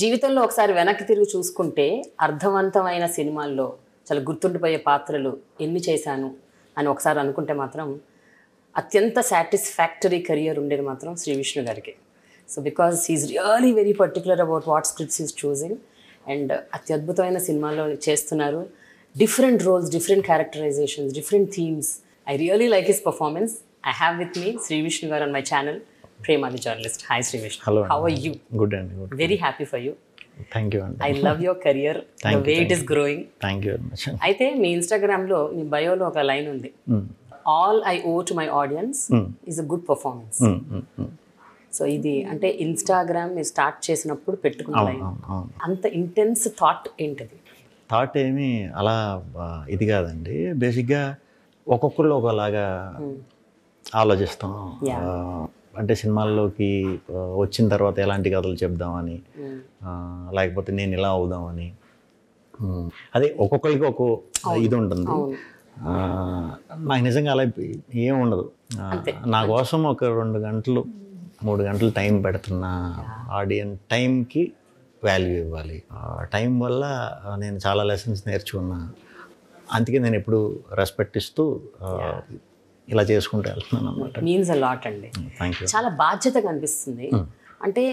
జీవితంలో ఒకసారి వెనక్కి తిరిగి చూసుకుంటే అర్థవంతమైన సినిమాల్లో చాలా గుర్తుండిపోయే పాత్రలు ఎన్ని చేశాను అని ఒకసారి అనుకుంటే మాత్రం అత్యంత సాటిస్ఫాక్టరీ కెరియర్ ఉండేది మాత్రం శ్రీ విష్ణు గారికి. So because he's really very particular about what scripts is choosing and అత్యద్భుతమైన సినిమాల్లో చేస్తున్నారు. Different roles, different characterisations, different themes. I really like his performance. I have with me Shri Vishnu garu on my channel, Prema the journalist. Hi Sri Vishnu. Hello. How are you? Good and good. Very happy for you. Thank you. I love your career. The way it is growing. Thank you very much. అయితే మీ ఇన్స్టాగ్రామ్లో మీ బయోలో ఒక line ఉంది. All I owe to my audience is a good performance. So ఇది అంటే Instagram మీరు start చేసినప్పుడు పెట్టుకున్న line. అంత ఇంటెన్స్ థాట్ ఏంటది? థాట్ ఏమి అలా ఇది కాదండి. బేసిక్గా ఒక్కొక్కళ్ళు ఒకలాగా ఆలోచిస్తాం. అంటే సినిమాల్లోకి వచ్చిన తర్వాత ఎలాంటి కథలు చెప్దామని, లేకపోతే నేను ఇలా అవుదామని, అదే ఒక్కొక్కరికి ఒక్కో ఇది ఉంటుంది. నాకు నిజంగా అలా ఏం ఉండదు. నా కోసం ఒక 2 గంటలు 3 గంటలు టైం పెడుతున్న ఆడియన్స్ టైంకి వాల్యూ ఇవ్వాలి. టైం వల్ల నేను చాలా లెసన్స్ నేర్చుకున్నా. అందుకే నేను ఎప్పుడు రెస్పెక్ట్ ఇస్తూ ఇలా చేసుకుంటూ వెళ్తున్నాను అనమాట. మీన్స్ అ లాట్ అండి. Thank you. చాలా బాధ్యతగా అనిపిస్తుంది. అంటే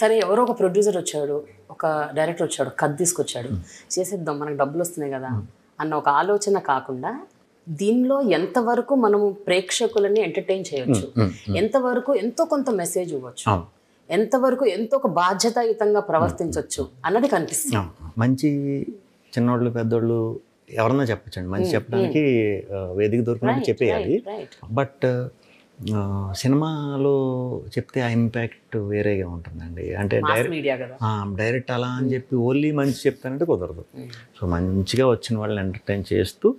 సరే ఎవరో ఒక ప్రొడ్యూసర్ వచ్చాడు, ఒక డైరెక్టర్ వచ్చాడు, కథ తీసుకొచ్చాడు, చేసేద్దాం మనకు డబ్బులు వస్తున్నాయి కదా అన్న ఒక ఆలోచన కాకుండా దీనిలో ఎంతవరకు మనము ప్రేక్షకులని ఎంటర్టైన్ చేయొచ్చు, ఎంతవరకు ఎంతో కొంత మెసేజ్ ఇవ్వచ్చు, ఎంతవరకు ఎంతో ఒక బాధ్యతాయుతంగా ప్రవర్తించవచ్చు అన్నది కనిపిస్తుంది. మంచి చిన్నోళ్ళు పెద్దోళ్ళు ఎవరన్నా చెప్పచ్చండి. మంచి చెప్పడానికి వేదిక దొరికినట్టు చెప్పేయాలి. బట్ సినిమాలో చెప్తే ఆ ఇంపాక్ట్ వేరేగా ఉంటుందండి. అంటే డైరెక్ట్ అలా అని చెప్పి ఓన్లీ మంచి చెప్తానంటే కుదరదు. సో మంచిగా వచ్చిన వాళ్ళని ఎంటర్టైన్ చేస్తూ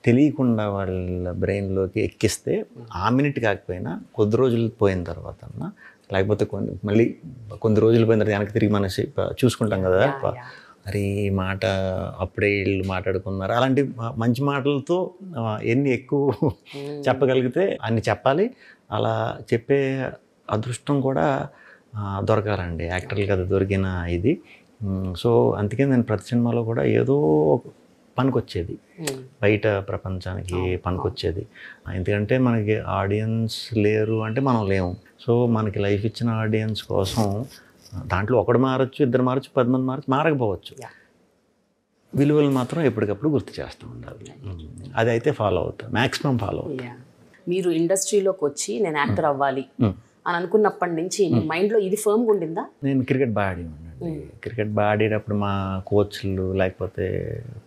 తెలియకుండా వాళ్ళ బ్రెయిన్లోకి ఎక్కిస్తే ఆ మినిట్ కాకపోయినా కొద్ది రోజులు పోయిన తర్వాత అన్నా, లేకపోతే మళ్ళీ కొన్ని రోజులు పోయిన తర్వాత వెనక్కి తిరిగి మనసి చూసుకుంటాం కదా, అరే ఈ మాట అప్పుడే వీళ్ళు మాట్లాడుకున్నారు, అలాంటి మంచి మాటలతో ఎన్ని ఎక్కువ చెప్పగలిగితే అన్ని చెప్పాలి. అలా చెప్పే అదృష్టం కూడా దొరకాలండి యాక్టర్లకి. అది దొరికిన ఇది. సో అందుకే నేను ప్రతి సినిమాలో కూడా ఏదో పనికొచ్చేది, బయట ప్రపంచానికి పనికొచ్చేది. ఎందుకంటే మనకి ఆడియన్స్ లేరు అంటే మనం లేము. సో మనకి లైఫ్ ఇచ్చిన ఆడియన్స్ కోసం దాంట్లో ఒకడు మారచ్చు, 2 మారచ్చు, 10 మంది మారచ్చు, మారకపోవచ్చు. విలువలు మాత్రం ఎప్పటికప్పుడు గుర్తు చేస్తూ ఉండాలి. అది అయితే ఫాలో అవుతా, మ్యాక్సిమం ఫాలో అవుతా. మీరు ఇండస్ట్రీలోకి వచ్చి నేను యాక్టర్ అవ్వాలి అని అనుకున్నప్పటి నుంచి మీ మైండ్లో ఇది ఫర్మ్గా ఉండిందా? నేను క్రికెట్ బాగా ఆడేవాడిని. క్రికెట్ బాగా ఆడేటప్పుడు మా కోచ్లు లేకపోతే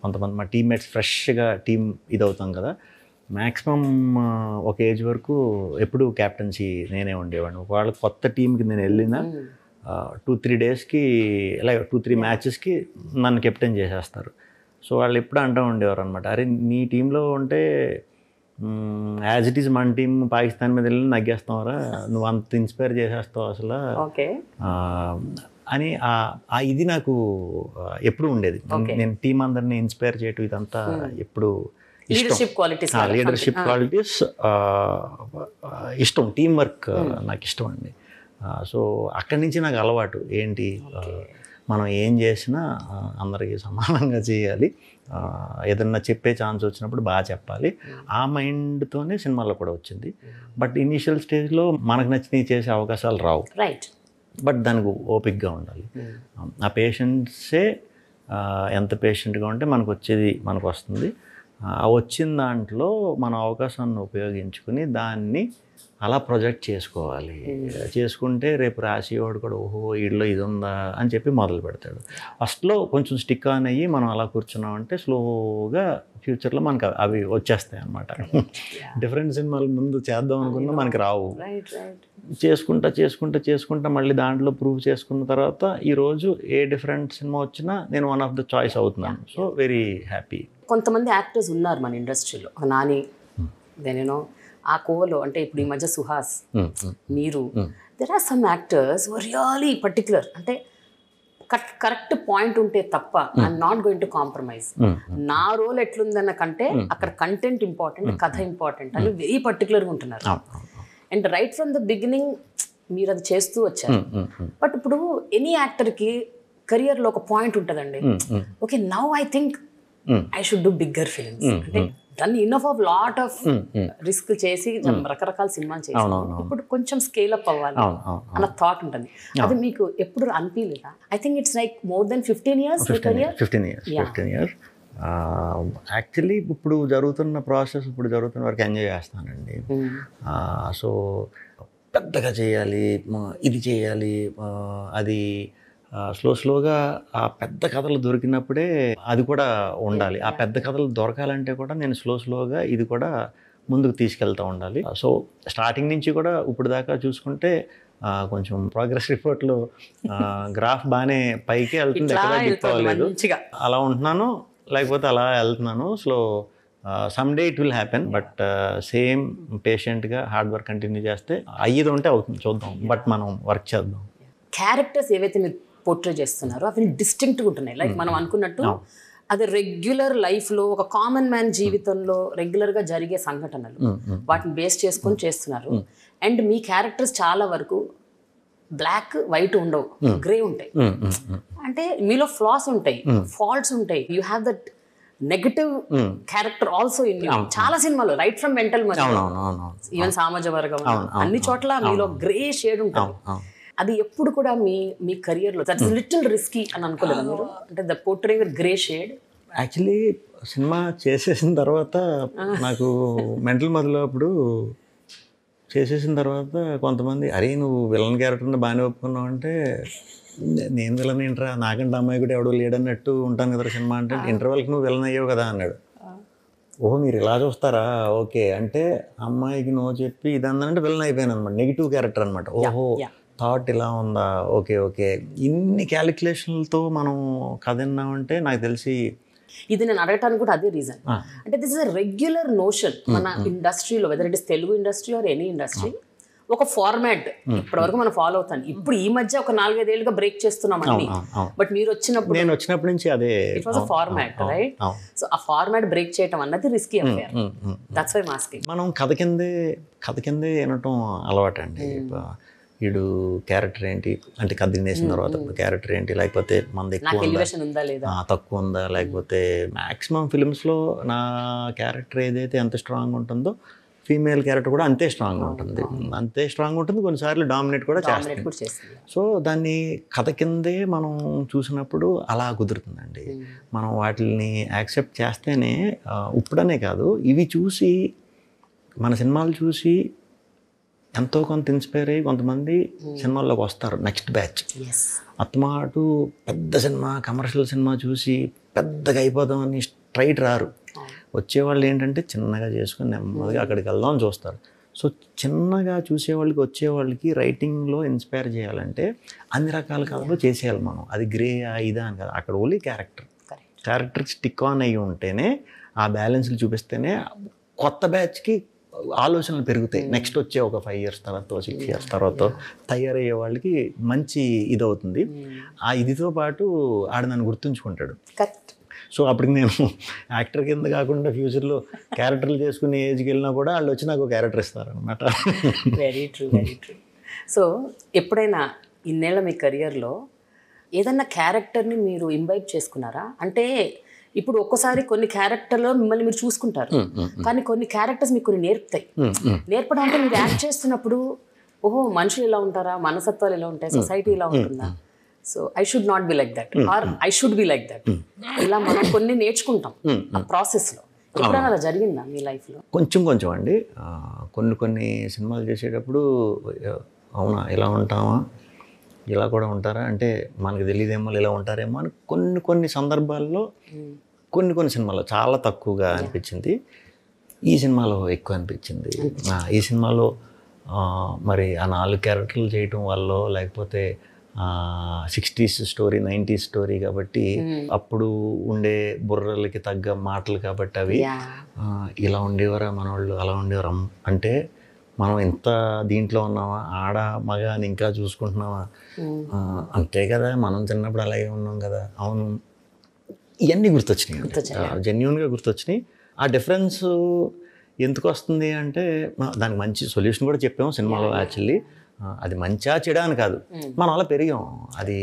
కొంతమంది మా టీమ్మేట్స్ ఫ్రెష్గా టీం ఇదవుతాం కదా, మ్యాక్సిమం ఒక ఏజ్ వరకు ఎప్పుడు క్యాప్టెన్సీ నేనే ఉండేవాడిని. ఒకవేళ కొత్త టీంకి నేను వెళ్ళినా 2-3 డేస్కి ఇలా 2-3 మ్యాచెస్కి నన్ను కెప్టెన్ చేసేస్తారు. సో వాళ్ళు ఎప్పుడు అంటూ ఉండేవారు అనమాట, అరే నీ టీంలో ఉంటే యాజ్ ఇట్ ఈజ్ మన టీం పాకిస్తాన్ మీద వెళ్ళి నగ్గేస్తావరా, నువ్వు అంత ఇన్స్పైర్ చేసేస్తావు అసలు అని ఇది నాకు ఎప్పుడు ఉండేది. నేను టీం అందరినీ ఇన్స్పైర్ చేయటం ఇదంతా ఎప్పుడు లీడర్షిప్ క్వాలిటీస్ ఇష్టం, టీం వర్క్ నాకు ఇష్టం అండి. సో అక్కడి నుంచి నాకు అలవాటు ఏంటి, మనం ఏం చేసినా అందరికీ సమానంగా చేయాలి, ఏదన్నా చెప్పే ఛాన్స్ వచ్చినప్పుడు బాగా చెప్పాలి. ఆ మైండ్తోనే సినిమాలో కూడా వచ్చింది. బట్ ఇనీషియల్ స్టేజ్లో మనకు నచ్చినవి చేసే అవకాశాలు రావు. రైట్. బట్ దానికి ఓపిక్గా ఉండాలి. ఆ పేషెంట్సే ఎంత పేషెంట్గా ఉంటే మనకు వచ్చేది మనకు వస్తుంది. వచ్చిన దాంట్లో మన అవకాశాన్ని ఉపయోగించుకుని దాన్ని అలా ప్రొజెక్ట్ చేసుకోవాలి. చేసుకుంటే రేపు రాసేవాడు కూడా ఓహో వీడిలో ఇది ఉందా అని చెప్పి మొదలు పెడతాడు. ఫస్ట్లో కొంచెం స్టిక్ ఆన్ అయ్యి మనం అలా కూర్చున్నామంటే స్లోగా ఫ్యూచర్లో మనకు అవి వచ్చేస్తాయి అన్నమాట. డిఫరెంట్ సినిమాలు ముందు చేద్దాం అనుకున్నా మనకి రావు. చేసుకుంటా మళ్ళీ దాంట్లో ప్రూవ్ చేసుకున్న తర్వాత ఈరోజు ఏ డిఫరెంట్ సినిమా వచ్చినా నేను వన్ ఆఫ్ ద చాయిస్ అవుతున్నాను. So very happy. కొంతమంది యాక్టర్స్ ఉన్నారు మన ఇండస్ట్రీలో, నాని, దేనేనో ఆ కోవలో, అంటే ఇప్పుడు ఈ మధ్య సుహాస్, మీరు, there are some actors really particular, అంటే కరెక్ట్ పాయింట్ ఉంటే తప్ప I'm not going to compromise. నా రోల్ ఎట్లుందన్న కంటే అక్కడ కంటెంట్ ఇంపార్టెంట్, కథ ఇంపార్టెంట్ అని వెరీ పర్టికులర్గా ఉంటున్నారు. And right from the beginning మీరు అది చేస్తూ వచ్చారు. బట్ ఇప్పుడు ఎనీ యాక్టర్కి కెరియర్లో ఒక పాయింట్ ఉంటుందండి, okay now I think I should do bigger films, అంటే దాన్ని enough of lot of risk చేసి రకరకాల సినిమాలు చేసి ఇప్పుడు కొంచెం స్కేల్ అప్ అవ్వాలి అన్న థాట్ ఉంటుంది. అది మీకు ఎప్పుడు అనిపించలేదా? I think it's like more than 15 years. 15 years actually ఇప్పుడు జరుగుతున్న ప్రాసెస్, ఇప్పుడు జరుగుతున్న వరకు ఎంజాయ్ చేస్తానండి. సో పెద్దగా చేయాలి, ఇది చేయాలి, అది స్లోగా ఆ పెద్ద కథలు దొరికినప్పుడే అది కూడా ఉండాలి. ఆ పెద్ద కథలు దొరకాలంటే కూడా నేను స్లోగా ఇది కూడా ముందుకు తీసుకెళ్తూ ఉండాలి. సో స్టార్టింగ్ నుంచి కూడా ఇప్పుడు దాకా చూసుకుంటే కొంచెం ప్రోగ్రెస్ రిపోర్ట్లో గ్రాఫ్ బాగానే పైకి వెళ్తుంది, ఎక్కడ దిక్కుకోలేదు, అలా ఉంటున్నాను, లేకపోతే అలా వెళ్తున్నాను. So some day it will happen, but same పేషెంట్గా హార్డ్ వర్క్ కంటిన్యూ చేస్తే అయ్యేది ఉంటే అవుతుంది, చూద్దాం. బట్ మనం వర్క్ చేద్దాం. క్యారెక్టర్స్ ఏవైతే మీరు పోర్ట్రే చేస్తున్నారో అవి డిస్టింక్ట్గా ఉంటున్నాయి. లైక్ మనం అనుకున్నట్టు అది రెగ్యులర్ లైఫ్లో ఒక కామన్ మ్యాన్ జీవితంలో రెగ్యులర్గా జరిగే సంఘటనలు, వాటిని బేస్ చేసుకొని చేస్తున్నారు. అండ్ మీ క్యారెక్టర్స్ చాలా వరకు బ్లాక్ వైట్ ఉండవు, గ్రే ఉంటాయి. అంటే మీలో ఫ్లాస్ ఉంటాయి, ఫాల్ట్స్ ఉంటాయి. You have that negative character also in you. చాలా సినిమాలో రైట్ ఫ్రమ్ మెంటల్ మరి ఈవెన్ సామాజ వర్గం అన్ని చోట్ల మీలో గ్రే షేడ్ ఉంటుంది. అది ఎప్పుడు కూడా మీ కెరియర్లో దట్స్ లిటిల్ రిస్కీ అని అనుకోలేదు మీరు? అంటే the portraying with grey shade. Actually cinema చేసేసిన తర్వాత నాకు మెంటల్ మొదలప్పుడు చేసేసిన తర్వాత కొంతమంది, అరే నువ్వు విలన్ క్యారెక్టర్ని బాగానే ఒప్పుకున్నావు అంటే, నేను విలన్ ఏంట్రా, నాకంటే అమ్మాయి కూడా ఎవడో లేడన్నట్టు ఉంటాను కదా సినిమా అంటే, ఇంటర్వెల్కి నువ్వు విలన్ అయ్యావు కదా అన్నాడు. ఓహో మీరు ఇలా చూస్తారా, ఓకే అంటే అమ్మాయికి నో చెప్పి ఇదందంటే విలన్ అయిపోయాను అనమాట, నెగిటివ్ క్యారెక్టర్ అనమాట. ఓహో థాట్ ఇలా ఉందా, ఓకే ఇన్ని క్యాలిక్యులేషన్లతో మనం కథ విన్నామంటే నాకు తెలిసి ఇది నేను అడగటానికి కూడా అదే రీజన్. అంటే this is a regular notion మన ఇండస్ట్రీలో, whether it is Telugu industry or any industry. ఒక ఫార్మాట్ ఇప్పటి వరకు మనం ఫాలో అవుతాను. ఇప్పుడు ఈ మధ్య ఒక 4-5 ఏళ్ళుగా బ్రేక్ చేస్తున్నాం అన్ని. బట్ మీరు వచ్చినప్పుడు, నేను వచ్చినప్పటి నుంచి అదే it was a format, right? So ఆ ఫార్మాట్ బ్రేక్ చేయటం అన్నది risky affair. That's why masking. మనం కథ కిందే వినటం అలవాటు అండి. వీడు క్యారెక్టర్ ఏంటి అంటే కథ తినేసిన తర్వాత క్యారెక్టర్ ఏంటి, లేకపోతే మనది ఎక్కువ ఉందా తక్కువ ఉందా, లేకపోతే మ్యాక్సిమం ఫిలిమ్స్లో నా క్యారెక్టర్ ఏదైతే ఎంత స్ట్రాంగ్ ఉంటుందో ఫీమేల్ క్యారెక్టర్ కూడా అంతే స్ట్రాంగ్ ఉంటుంది, కొన్నిసార్లు డామినేట్ కూడా చేస్తుంది. సో దాన్ని కథ కిందే మనం చూసినప్పుడు అలా కుదురుతుందండి. మనం వాటిని యాక్సెప్ట్ చేస్తేనే, ఇప్పుడనే కాదు, ఇవి చూసి మన సినిమాలు చూసి ఎంతో కొంత ఇన్స్పైర్ అయ్యి కొంతమంది సినిమాల్లోకి వస్తారు, నెక్స్ట్ బ్యాచ్. అత్తమాటు పెద్ద సినిమా, కమర్షియల్ సినిమా చూసి పెద్దగా అయిపోదామని స్ట్రైట్ రారు. వచ్చేవాళ్ళు ఏంటంటే చిన్నగా చేసుకుని నెమ్మదిగా అక్కడికి వెళ్దాం చూస్తారు. సో చిన్నగా చూసేవాళ్ళకి వచ్చేవాళ్ళకి రైటింగ్లో ఇన్స్పైర్ చేయాలంటే అన్ని రకాల కథలు చేసేయాలి మనం. అది గ్రే ఇదా అని కదా, అక్కడ ఓన్లీ క్యారెక్టర్ స్టిక్ ఆన్ అయ్యి ఉంటేనే, ఆ బ్యాలెన్స్లు చూపిస్తేనే కొత్త బ్యాచ్కి ఆలోచనలు పెరుగుతాయి. నెక్స్ట్ వచ్చే ఒక 5 years తర్వాత, 6 years తర్వాత తయారయ్యే వాళ్ళకి మంచి ఇది అవుతుంది. ఆ ఇదితో పాటు ఆడ నన్ను గుర్తుంచుకుంటాడు. సో అప్పటికి నేను యాక్టర్ కింద కాకుండా ఫ్యూచర్లో క్యారెక్టర్లు చేసుకునే ఏజ్కి వెళ్ళినా కూడా వాళ్ళు వచ్చి నాకు క్యారెక్టర్ ఇస్తారనమాట. Very true. సో ఎప్పుడైనా ఇన్నేళ్ళ మీ కెరియర్లో ఏదన్నా క్యారెక్టర్ని మీరు ఇంబైబ్ చేసుకున్నారా? అంటే ఇప్పుడు ఒక్కసారి కొన్ని క్యారెక్టర్లో మిమ్మల్ని మీరు చూసుకుంటారు, కానీ కొన్ని క్యారెక్టర్స్ మీకు కొన్ని నేర్పుతాయి. నేర్పడం అంటే మీరు యాక్ట్ చేస్తున్నప్పుడు, ఓహో మనుషులు ఇలా ఉంటారా, మనసత్వాలు ఇలా ఉంటాయి, సొసైటీ ఇలా ఉంటుందా, so I should not be like that or I should be like that, ఇలా మనం కొన్ని నేర్చుకుంటాం ఆ ప్రాసెస్లో. ఎప్పుడైనా అలా జరిగిందా మీ లైఫ్లో? కొంచెం అండి. కొన్ని సినిమాలు చేసేటప్పుడు అవునా ఇలా ఉంటామా, ఇలా కూడా ఉంటారా అంటే మనకు తెలియదేమో, ఇలా ఉంటారేమో అని కొన్ని సందర్భాల్లో కొన్ని సినిమాల్లో చాలా తక్కువగా అనిపించింది. ఈ సినిమాలో ఎక్కువ అనిపించింది. ఈ సినిమాలో మరి ఆ 4 క్యారెక్టర్లు చేయటం వల్ల, లేకపోతే 60s స్టోరీ 90s స్టోరీ కాబట్టి అప్పుడు ఉండే బుర్రలకి తగ్గ మాటలు కాబట్టి అవి ఇలా ఉండేవారా మనవాళ్ళు, అలా ఉండేవారు అంటే మనం ఎంత దీంట్లో ఉన్నామా, ఆడ మగ అని ఇంకా చూసుకుంటున్నామా, అంతే కదా మనం చిన్నప్పుడు అలాగే ఉన్నాం కదా. అవును, ఇవన్నీ గుర్తొచ్చినాయి, జెన్యూన్గా గుర్తొచ్చినాయి. ఆ డిఫరెన్స్ ఎందుకు వస్తుంది అంటే దానికి మంచి సొల్యూషన్ కూడా చెప్పాము సినిమాలో. యాక్చువల్లీ అది మంచా చెడా అని కాదు, మనం అలా పెరిగాం. అది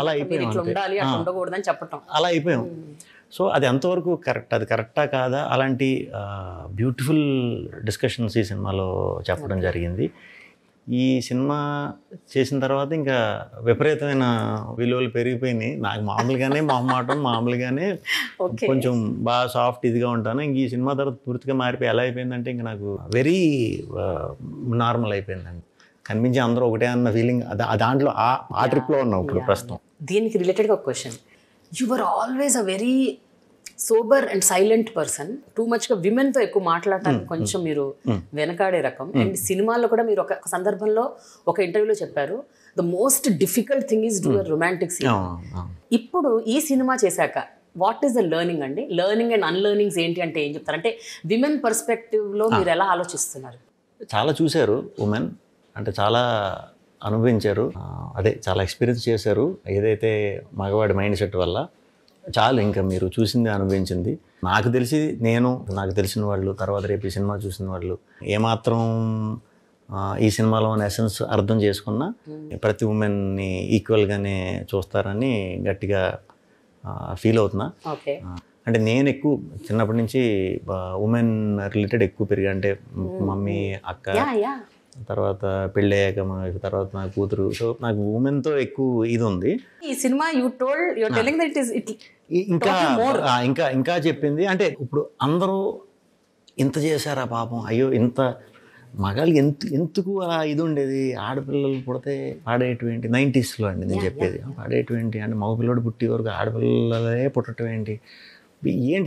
అలా అయిపోయాం, అలా అయిపోయాం. సో అది ఎంతవరకు కరెక్ట్, అది కరెక్టా కాదా, అలాంటి బ్యూటిఫుల్ డిస్కషన్స్ ఈ సినిమాలో చెప్పడం జరిగింది. ఈ సినిమా చేసిన తర్వాత ఇంకా విపరీతమైన విలువలు పెరిగిపోయినాయి. నాకు మామూలుగానే మొహమాటం, మామూలుగానే కొంచెం బాగా సాఫ్ట్ ఇదిగా ఉంటాను. ఇంక ఈ సినిమా తర్వాత పూర్తిగా మారిపోయి ఎలా అయిపోయిందంటే ఇంకా నాకు వెరీ నార్మల్ అయిపోయిందండి. కనిపించి అందరూ ఒకటే అన్న ఫీలింగ్ దాంట్లో ఆ ట్రిప్లో ఉన్నాం ఇప్పుడు ప్రస్తుతం. దీనికి రిలేటెడ్గా ఒక question, you are always a very sober and silent person. Too మచ్గా విమెన్తో ఎక్కువ మాట్లాడటానికి కొంచెం మీరు వెనకాడే రకం. అండ్ సినిమాల్లో కూడా మీరు ఒక సందర్భంలో ఒక ఇంటర్వ్యూలో చెప్పారు, the most difficult thing is do a romantic scene. ఇప్పుడు ఈ సినిమా చేశాక వాట్ ఈస్ ద లెర్నింగ్ అండి? లెర్నింగ్ అండ్ అన్లెర్నింగ్స్ ఏంటి అంటే ఏం చెప్తారు? అంటే విమెన్ పర్స్పెక్టివ్లో మీరు ఎలా ఆలోచిస్తున్నారు? చాలా చూశారు ఉమెన్, అంటే చాలా అనుభవించారు, అదే చాలా ఎక్స్పీరియన్స్ చేశారు. ఏదైతే మగవాడి మైండ్ సెట్ వల్ల చాలు, ఇంకా మీరు చూసింది అనుభవించింది. నాకు తెలిసిన వాళ్ళు, తర్వాత రేపు ఈ సినిమా చూసిన వాళ్ళు ఏమాత్రం ఈ సినిమాలో ఉన్న ఎసెన్స్ అర్థం చేసుకున్నా ప్రతి ఉమెన్ని ఈక్వల్గానే చూస్తారని గట్టిగా ఫీల్ అవుతున్నా. అంటే నేను ఎక్కువ చిన్నప్పటి నుంచి ఉమెన్ రిలేటెడ్ ఎక్కువ పెరిగా, అంటే మమ్మీ, అక్క, తర్వాత పెళ్ళయ్యాక తర్వాత నా కూతురు. సో నాకు ఉమెన్తో ఎక్కువ ఇది ఉంది. ఈ సినిమా ఇంకా చెప్పింది అంటే ఇప్పుడు అందరూ ఇంత చేశారా పాపం, అయ్యో ఇంత మగాళ్ళకి ఎందుకు అలా ఇది ఉండేది, ఆడపిల్లలు పుడితే పాడేటువంటి 90sలో అండి నేను చెప్పేది, పాడేటువంటి అంటే మగపిల్లడు పుట్టే వరకు ఆడపిల్లలే పుట్టడం ఏంటి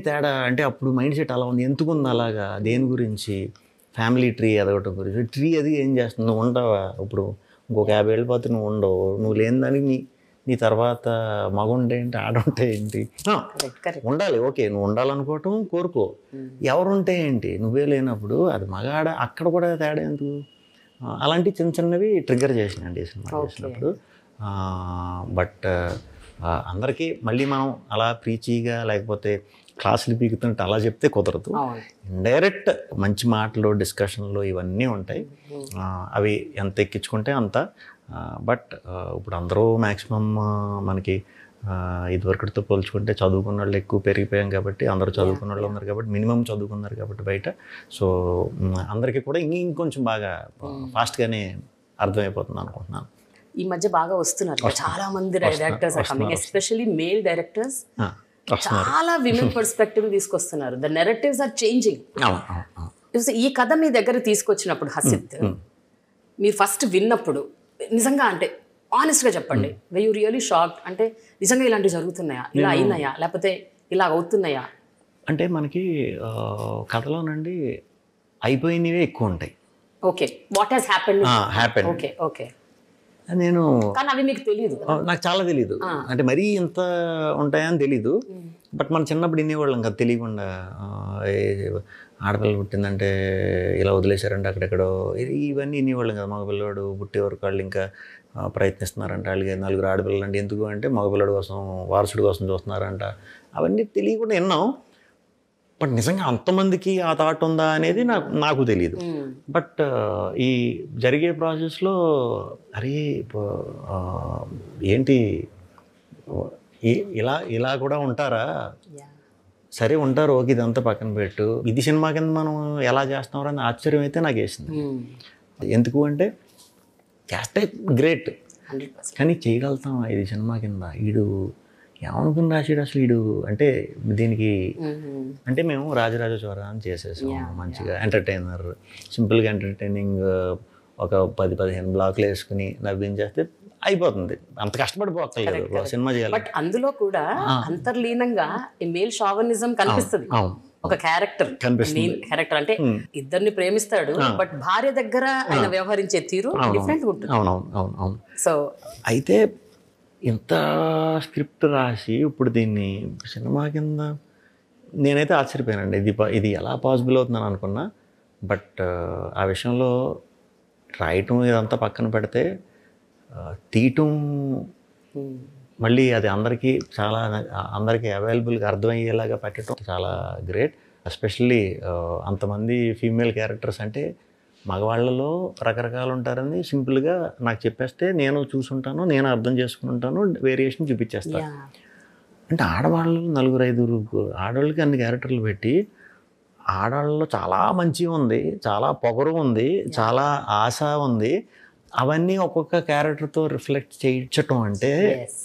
తేడా అంటే అప్పుడు మైండ్ సెట్ అలా ఉంది. ఎందుకు ఉంది అలాగా, దేని గురించి, ఫ్యామిలీ ట్రీ ఎదగటం గురించి. ట్రీ అది ఏం చేస్తుంది, నువ్వు ఉండవా, ఇప్పుడు ఇంకొక 50 ఏళ్ళ పోతే నువ్వు ఉండవు, నువ్వు లేని దానికి నీ తర్వాత మగ ఉంటే ఏంటి, ఆడ ఉంటే ఏంటి, ఉండాలి, ఓకే నువ్వు ఉండాలనుకోవటం కోరుకో, ఎవరుంటే ఏంటి, నువ్వే లేనప్పుడు అది మగ ఆడ, అక్కడ కూడా తేడా ఎందుకు. అలాంటి చిన్నవి ట్రిగ్గర్ చేసినాయండి ఈ సినిమా చేసినప్పుడు. బట్ అందరికీ మళ్ళీ మనం అలా ప్రీచీగా లేకపోతే క్లాసులు పీకుతున్నట్టు అలా చెప్తే కుదరదు. ఇండైరెక్ట్ మంచి మాటలు, డిస్కషన్లు ఇవన్నీ ఉంటాయి, అవి ఎంత ఎక్కించుకుంటే అంత. బట్ ఇప్పుడు అందరూ మ్యాక్సిమం మనకి ఇదివరకటితో పోల్చుకుంటే చదువుకున్న వాళ్ళు ఎక్కువ పెరిగిపోయాం కాబట్టి, అందరూ చదువుకున్న వాళ్ళు ఉన్నారు కాబట్టి, మినిమం చదువుకున్నారు కాబట్టి బయట. సో అందరికీ కూడా ఇంకొంచెం బాగా ఫాస్ట్గానే అర్థమైపోతుంది అనుకుంటున్నాను. ఈ మధ్య బాగా వస్తున్నారు చాలా మంది డైరెక్టర్స్, ఎస్పెషల్లీ మేల్ డైరెక్టర్స్ చాలా విమెన్ పర్స్పెక్టివ్ తీసుకొస్తున్నారు. The narratives are changing. ఈ కథ మీ దగ్గర తీసుకొచ్చినప్పుడు హసిత్, మీరు ఫస్ట్ విన్నప్పుడు నిజంగా అంటే ఆనెస్ట్గా చెప్పండి, వే యూ రియలీ షాక్డ్? అంటే నిజంగా ఇలాంటివి జరుగుతున్నాయా, ఇలా అయినాయా, లేకపోతే ఇలా అవుతున్నాయా? అంటే మనకి కథలోనండి అయిపోయినవే ఎక్కువ ఉంటాయి. Okay, what has happened. Okay okay, నేను కానీ అవి మీకు తెలియదు. నాకు చాలా తెలియదు, అంటే మరీ ఇంత ఉంటాయని తెలీదు. బట్ మన చిన్నప్పుడు వినేవాళ్ళం కదా తెలియకుండా, ఆడపిల్ల పుట్టిందంటే ఇలా వదిలేశారంటే అక్కడెక్కడో, ఇవన్నీ వినేవాళ్ళం కదా. మగపిల్లవాడు పుట్టే వరకు వాళ్ళు ఇంకా ప్రయత్నిస్తున్నారంట, వాళ్ళకి 4 ఆడపిల్లలు అంటే ఎందుకు అంటే మగపిల్లడి కోసం, వారసుడి కోసం చూస్తున్నారంట, అవన్నీ తెలియకుండా విన్నాం. బట్ నిజంగా అంతమందికి ఆ థాట్ ఉందా అనేది నాకు తెలియదు. బట్ ఈ జరిగే ప్రాసెస్లో అరే ఏంటి ఇలా కూడా ఉంటారా, సరే ఉంటారు ఓకే, ఇదంతా పక్కన పెట్టు, ఇది సినిమా కింద మనం ఎలా చేస్తున్నారో అని ఆశ్చర్యం అయితే నాకు వేసింది. ఎందుకు అంటే చేస్తే గ్రేట్, కానీ చేయగలుగుతాం ఇది సినిమా కింద, వీడు ఏమనుకుని రాసాడు అసలు వీడు అంటే దీనికి. అంటే మేము రాజరాజ చోర అని చేసేసాం, మంచిగా ఎంటర్టైనర్, సింపుల్గా ఎంటర్టైనింగ్, ఒక 10-15 బ్లాక్లు వేసుకుని నవ్వించేస్తే అయిపోతుంది, అంత కష్టపడిపోలేదు సినిమా చేయాలి. బట్ అందులో కూడా అంతర్లీనంగా మేల్ షావనిజం కనిపిస్తుంది. ఒక క్యారెక్టర్ అంటే ఇద్దరిని ప్రేమిస్తాడు, బట్ భార్య దగ్గర ఆయన వ్యవహరించే తీరు డిఫరెంట్ ఉంటుంది. అవునవును. సో అయితే ఇంత స్క్రిప్ట్ రాసి ఇప్పుడు దీన్ని సినిమా కింద నేనైతే ఆశ్చర్యపోయానండి. ఇది ఎలా పాసిబుల్ అవుతుందని అనుకున్నా. బట్ ఆ విషయంలో రాయటం ఇదంతా పక్కన పెడితే తీయటం మళ్ళీ అది అందరికీ అవైలబుల్గా అర్థమయ్యేలాగా పెట్టడం చాలా గ్రేట్. ఎస్పెషల్లీ అంతమంది ఫీమేల్ క్యారెక్టర్స్ అంటే మగవాళ్ళలో రకరకాలు ఉంటారని సింపుల్గా నాకు చెప్పేస్తే నేను చూసుంటాను, నేను అర్థం చేసుకుని ఉంటాను, వేరియేషన్ చూపించేస్తాను. యా అంటే ఆడవాళ్ళు 4-5 ఆడవాళ్ళకి అన్ని క్యారెక్టర్లు పెట్టి ఆడవాళ్ళలో చాలా మంచి ఉంది, చాలా పొగరు ఉంది, చాలా ఆశ ఉంది, అవన్నీ ఒక్కొక్క క్యారెక్టర్తో రిఫ్లెక్ట్ చేయించటం అంటే ఎస్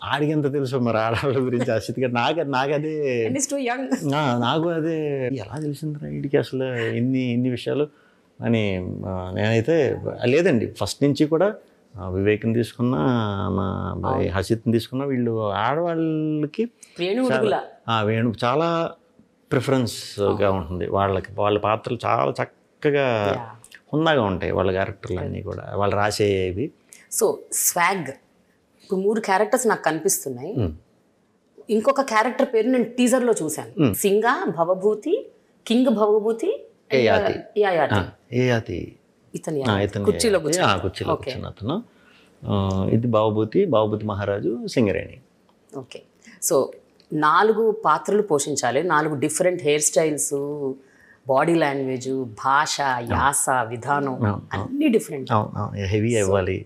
ఆడికి ఎంత తెలుసు మరి ఆడవాళ్ళ గురించి అసిద్గా నాకదే అండ్ ఇస్ టు యంగ్. నాకు అదే ఎలా తెలిసిందిరా వీడికి అసలు ఇన్ని విషయాలు అని. నేనైతే లేదండి ఫస్ట్ నుంచి కూడా వివేక్ని తీసుకున్నా, మా హసిత్ని తీసుకున్నా, వీళ్ళు ఆడవాళ్ళకి వేణు చాలా ప్రిఫరెన్స్గా ఉంటుంది వాళ్ళకి. వాళ్ళ పాత్రలు చాలా చక్కగా హుందాగా ఉంటాయి వాళ్ళ క్యారెక్టర్లు అన్నీ కూడా, వాళ్ళు రాసేవి. సో స్వాగ్ ఇప్పుడు 3 క్యారెక్టర్స్ నాకు కనిపిస్తున్నాయి. ఇంకొక క్యారెక్టర్ పేరు నేను టీజర్లో చూశాను, సింగా భవభూతి, కింగ్ భవభూతి, ఏయాతి ఇతని కుర్చీలో కూర్చున్న అతను. ఇది బావభూతి మహారాజు సింగరేణి. ఓకే, సో 4 పాత్రలు పోషించాలి, 4 different hair styles, body language, భాష, యాస, విధానం అన్ని డిఫరెంట్. హెవీ అవ్వాలి,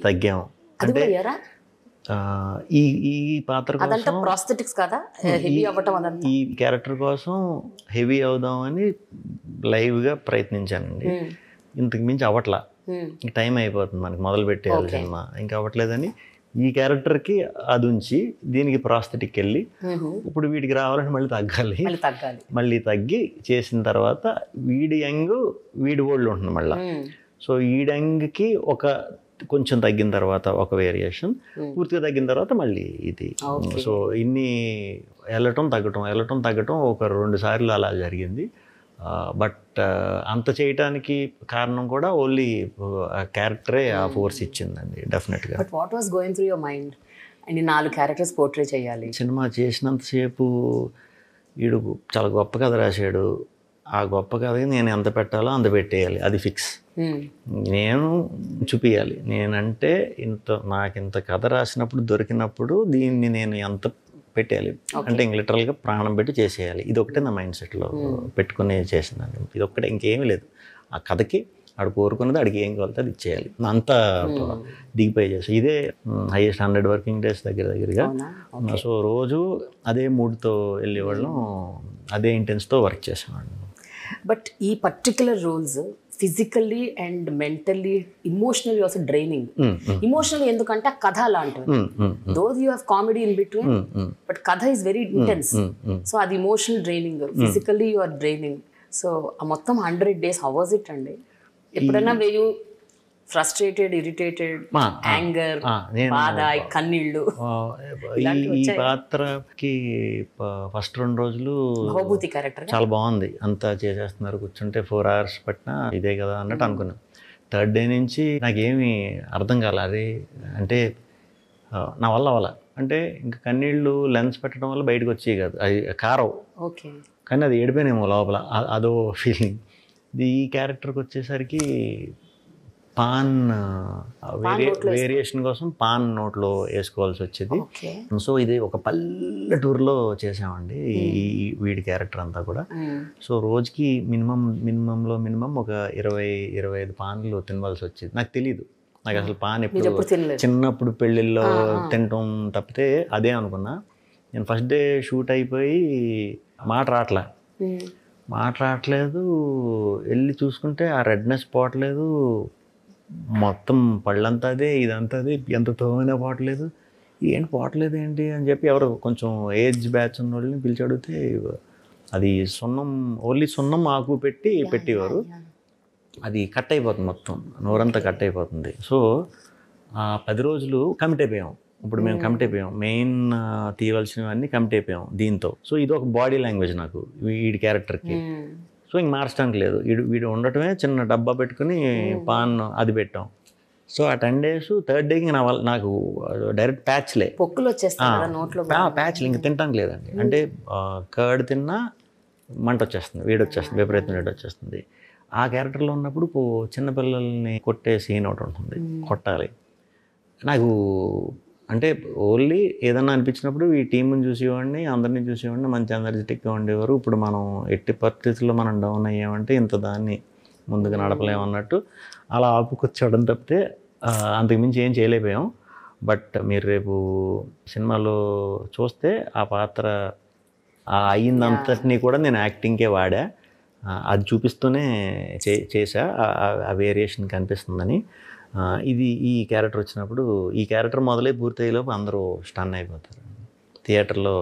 తగ్గాం అంటే ఈ పాత్ర కోసం ప్రాస్థెటిక్స్ కదా హెవీ అవ్వటం, అదంతా ఈ క్యారెక్టర్ కోసం హెవీ అవుదామని లైవ్గా ప్రయత్నించానండి. ఇంతకు మించి అవ్వట్లా, టైం అయిపోతుంది మనకి మొదలు పెట్టేయాలి సినిమా, ఇంకా అవ్వట్లేదని ఈ క్యారెక్టర్కి అది ఉంచి దీనికి ప్రాస్థెటిక్ వెళ్ళి ఇప్పుడు వీడికి రావాలని మళ్ళీ తగ్గాలి, మళ్ళీ తగ్గి చేసిన తర్వాత వీడి యంగ్ వీడి ఓల్డ్ ఉంటుంది మళ్ళీ. సో ఈడి యంగ్కి ఒక కొంచెం తగ్గిన తర్వాత ఒక వేరియేషన్, పూర్తిగా తగ్గిన తర్వాత మళ్ళీ ఇది. సో ఇన్ని వెళ్ళటం తగ్గటం ఒక 2 సార్లు అలా జరిగింది. బట్ అంత చేయటానికి కారణం కూడా ఓన్లీ క్యారెక్టరే ఆ ఫోర్స్ ఇచ్చిందండి డెఫినెట్గా. But what was going through your mind? And 4 characters portray చేయాలి. సినిమా చేసినంతసేపు వీడు చాలా గొప్ప కథ రాశాడు, ఆ గొప్ప కథకి నేను ఎంత పెట్టాలో అంత పెట్టేయాలి, అది ఫిక్స్. నేను చూపించాలి, నేనంటే నాకింత కథ రాసినప్పుడు దొరికినప్పుడు దీన్ని నేను ఎంత పెట్టేయాలి అంటే ఇంక లిటరల్గా ప్రాణం పెట్టి చేసేయాలి. ఇది ఒకటే నా మైండ్ సెట్లో పెట్టుకుని చేసిందండి. ఇది ఒక్కటే, ఇంకేమీ లేదు. ఆ కథకి ఆడు కోరుకున్నది ఆడికి ఏం కావాలితే అది ఇచ్చేయాలి, అంతా దిగిపోయి చేసి. ఇదే హైయెస్ట్ 100 వర్కింగ్ డేస్ దగ్గరగా. సో రోజు అదే మూడ్తో వెళ్ళేవాళ్ళం, అదే ఇంటెన్స్తో వర్క్ చేసేవాళ్ళం. బట్ ఈ particular roles physically and mentally emotionally also draining. Emotionally ఎందుకంటే కథ అలాంటివి, those you have comedy in between, but కథ ఈస్ వెరీ ఇంటెన్స్. సో అది emotional draining, physically you are draining. So ఆ మొత్తం 100 days హౌ వాజ్ ఇట్ అండి? ఎప్పుడైనా వేయు frustrated, irritated, anger, బాధ, కన్నీళ్ళు? ఈ పాత్రకి ఫస్ట్ 2 రోజులు భవభూతి క్యారెక్టర్ చాలా బాగుంది, అంతా చేసేస్తున్నారు, కూర్చుంటే 4 hours పట్టినా ఇదే కదా అన్నట్టు అనుకున్నాను. 3rd day నుంచి నాకేమీ అర్థం కాలే. అది అంటే నా వల్ల అవ్వాల, అంటే ఇంకా కన్నీళ్ళు లెన్స్ పెట్టడం వల్ల బయటకు వచ్చేవి కాదు, అది కారవు. ఓకే, కానీ అది ఏడిపోయినేమో లోపల, అదో ఫీలింగ్. ఈ క్యారెక్టర్కి వచ్చేసరికి పాన్ వేరియేషన్ కోసం పాన్ నోట్లో వేసుకోవాల్సి వచ్చేది. సో ఇది ఒక పల్లెటూరులో చేసామండి ఈ వీడి క్యారెక్టర్ అంతా కూడా. సో రోజుకి మినిమం ఒక 20-25 పాన్లు తినవలసి వచ్చేది. నాకు తెలీదు, నాకు అసలు పాన్ ఎప్పుడు చిన్నప్పుడు పెళ్ళిళ్ళలో తినటం తప్పితే అదే అనుకున్నా. నేను ఫస్ట్ డే షూట్ అయిపోయి మాట రావట్లేదు, వెళ్ళి చూసుకుంటే ఆ రెడ్నెస్ పోవట్లేదు, మొత్తం పళ్ళంతా అదే, ఇదంతా అదే, ఎంత తోమైనా పోవట్లేదు, ఏంటి పోవట్లేదు ఏంటి అని చెప్పి ఎవరు కొంచెం ఏజ్ బ్యాచ్ ఉన్న వాళ్ళని పిలిచి అడిగితే అది ఓన్లీ సున్నం ఆకు పెట్టేవారు, అది కట్ అయిపోతుంది, మొత్తం నోరంతా కట్ అయిపోతుంది. సో 10 రోజులు కమిట్ అయిపోయాం. ఇప్పుడు మేము కమిట్ అయిపోయాం, మెయిన్ తీయవలసినవన్నీ కమిట్ అయిపోయాం దీంతో. సో ఇది ఒక బాడీ లాంగ్వేజ్ నాకు వీడి క్యారెక్టర్కి. సో ఇంక మార్చడానికి లేదు, వీడు ఉండటమే చిన్న డబ్బా పెట్టుకుని పాన్ అది పెట్టాం. సో ఆ 10 days 3rd day నాకు డైరెక్ట్ ప్యాచ్లే, పొక్కులు వచ్చేస్తాయి, ప్యాచ్లు ఇంక తినడానికి లేదండి. అంటే కర్డ్ తిన్నా మంట వచ్చేస్తుంది, వేడొచ్చేస్తుంది, విపరీతం వేడొచ్చేస్తుంది. ఆ క్యారెక్టర్లో ఉన్నప్పుడు చిన్నపిల్లల్ని కొట్టే సీన్ ఒకటి ఉంటుంది, కొట్టాలి. నాకు అంటే ఓన్లీ ఏదన్నా అనిపించినప్పుడు ఈ టీంని చూసేవాడిని, అందరినీ చూసేవాడిని, మంచి ఎనర్జెటిక్గా ఉండేవారు. ఇప్పుడు మనం ఎట్టి పరిస్థితుల్లో మనం డౌన్ అయ్యామంటే ఇంత దాన్ని ముందుకు నడపలేము అన్నట్టు అలా ఆపుకొచ్చాడని తప్పితే అంతకుమించి ఏం చేయలేకపోయాం. బట్ మీరు రేపు సినిమాలో చూస్తే ఆ పాత్ర అయ్యిందంతటినీ కూడా నేను యాక్టింగ్కే వాడా. అది చూపిస్తూనే చేశా. ఆ వేరియేషన్ కనిపిస్తుందని. ఈ క్యారెక్టర్ వచ్చినప్పుడు ఈ క్యారెక్టర్ మొదలై పూర్తయ్యేలోపు అందరూ స్టన్ అయిపోతారు. థియేటర్లో